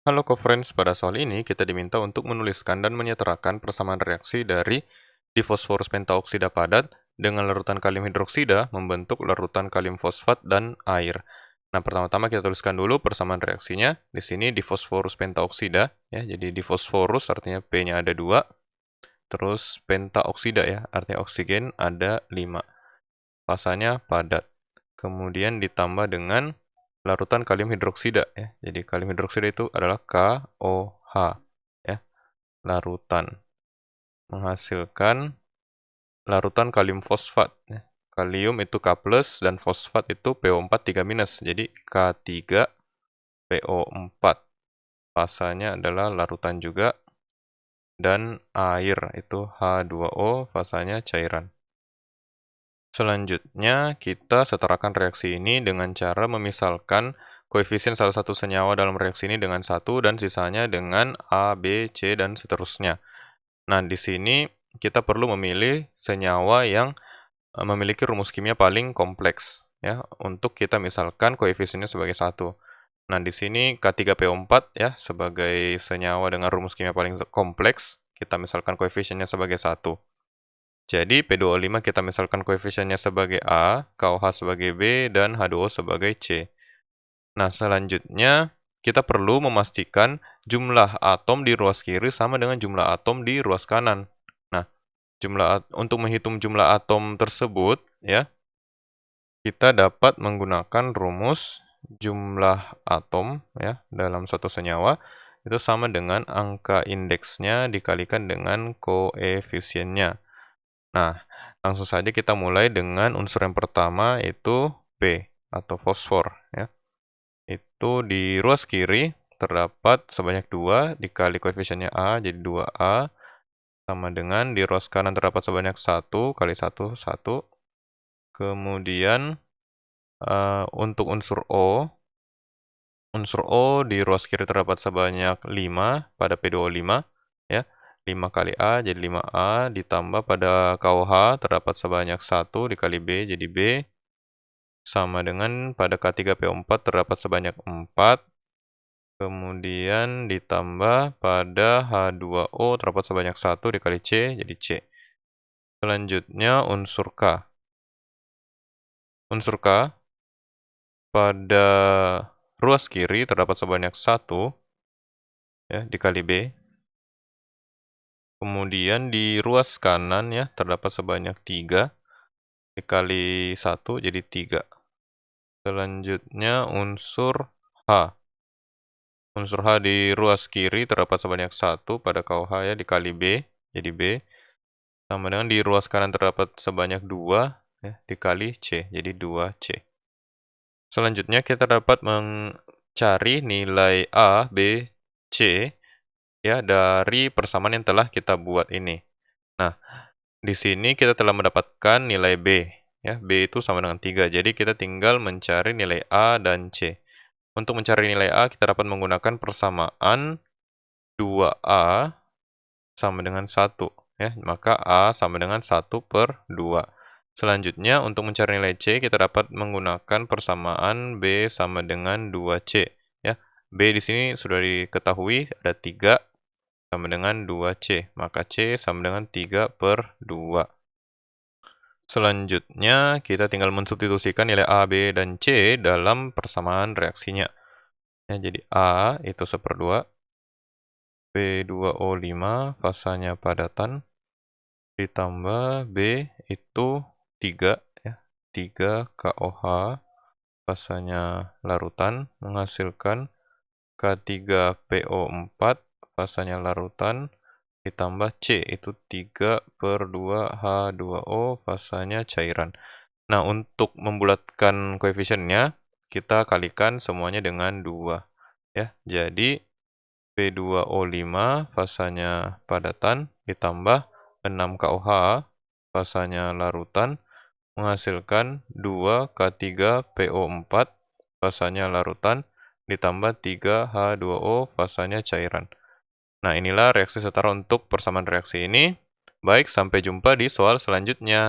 Halo co-friends, pada soal ini kita diminta untuk menuliskan dan menyetarakan persamaan reaksi dari difosforus pentaoksida padat dengan larutan kalium hidroksida membentuk larutan kalium fosfat dan air. Nah, pertama-tama kita tuliskan dulu persamaan reaksinya. Di sini difosforus pentaoksida, ya, jadi difosforus artinya P-nya ada 2, terus pentaoksida ya, artinya oksigen ada 5. Fasanya padat. Kemudian ditambah dengan larutan kalium hidroksida ya. Jadi kalium hidroksida itu adalah KOH ya, larutan. Menghasilkan larutan kalium fosfat ya. Kalium itu K+ dan fosfat itu PO4 3-. Jadi K3PO4. Fasanya adalah larutan juga, dan air itu H2O, fasanya cairan. Selanjutnya, kita setarakan reaksi ini dengan cara memisalkan koefisien salah satu senyawa dalam reaksi ini dengan 1 dan sisanya dengan A, B, C, dan seterusnya. Nah, di sini kita perlu memilih senyawa yang memiliki rumus kimia paling kompleks ya, untuk kita misalkan koefisiennya sebagai 1. Nah, di sini K3PO4 ya sebagai senyawa dengan rumus kimia paling kompleks, kita misalkan koefisiennya sebagai 1. Jadi P2O5 kita misalkan koefisiennya sebagai A, KOH sebagai B, dan H2O sebagai C. Nah, selanjutnya kita perlu memastikan jumlah atom di ruas kiri sama dengan jumlah atom di ruas kanan. Nah, untuk menghitung jumlah atom tersebut, ya, kita dapat menggunakan rumus jumlah atom ya dalam suatu senyawa itu sama dengan angka indeksnya dikalikan dengan koefisiennya. Nah, langsung saja kita mulai dengan unsur yang pertama yaitu P atau fosfor ya. Itu di ruas kiri terdapat sebanyak 2 dikali koefisiennya A jadi 2A sama dengan di ruas kanan terdapat sebanyak 1 kali 1 1. Kemudian untuk unsur O di ruas kiri terdapat sebanyak 5 pada P2O5 ya. 5 kali A jadi 5A ditambah pada KOH terdapat sebanyak 1 dikali B jadi B sama dengan pada K3PO4 terdapat sebanyak 4, kemudian ditambah pada H2O terdapat sebanyak 1 dikali C jadi C. Selanjutnya unsur K. Unsur K pada ruas kiri terdapat sebanyak 1 ya dikali B. Kemudian di ruas kanan ya terdapat sebanyak 3 dikali 1 jadi 3. Selanjutnya unsur H. Unsur H di ruas kiri terdapat sebanyak 1 pada KOH ya dikali B jadi B. Sama dengan di ruas kanan terdapat sebanyak 2 ya dikali C jadi 2C. Selanjutnya kita dapat mencari nilai A, B, C ya dari persamaan yang telah kita buat ini. Nah, di sini kita telah mendapatkan nilai B ya. B itu sama dengan 3. Jadi kita tinggal mencari nilai A dan C. Untuk mencari nilai A kita dapat menggunakan persamaan 2A sama dengan 1 ya. Maka A sama dengan 1/2. Selanjutnya untuk mencari nilai C kita dapat menggunakan persamaan B sama dengan 2C ya. B di sini sudah diketahui ada 3 sama dengan 2C, maka C sama dengan 3/2. Selanjutnya kita tinggal mensubstitusikan nilai A, B, dan C dalam persamaan reaksinya. Ya, jadi A itu 1/2, P2O5 fasanya padatan, ditambah B itu 3 ya, 3 KOH fasanya larutan menghasilkan K3PO4 fasanya larutan ditambah C itu 3/2 H2O fasanya cairan. Nah, untuk membulatkan koefisiennya kita kalikan semuanya dengan 2 ya. Jadi P2O5 fasanya padatan ditambah 6 KOH fasanya larutan menghasilkan 2 K3PO4 fasanya larutan ditambah 3 H2O fasanya cairan. Nah, inilah reaksi setara untuk persamaan reaksi ini. Baik, sampai jumpa di soal selanjutnya.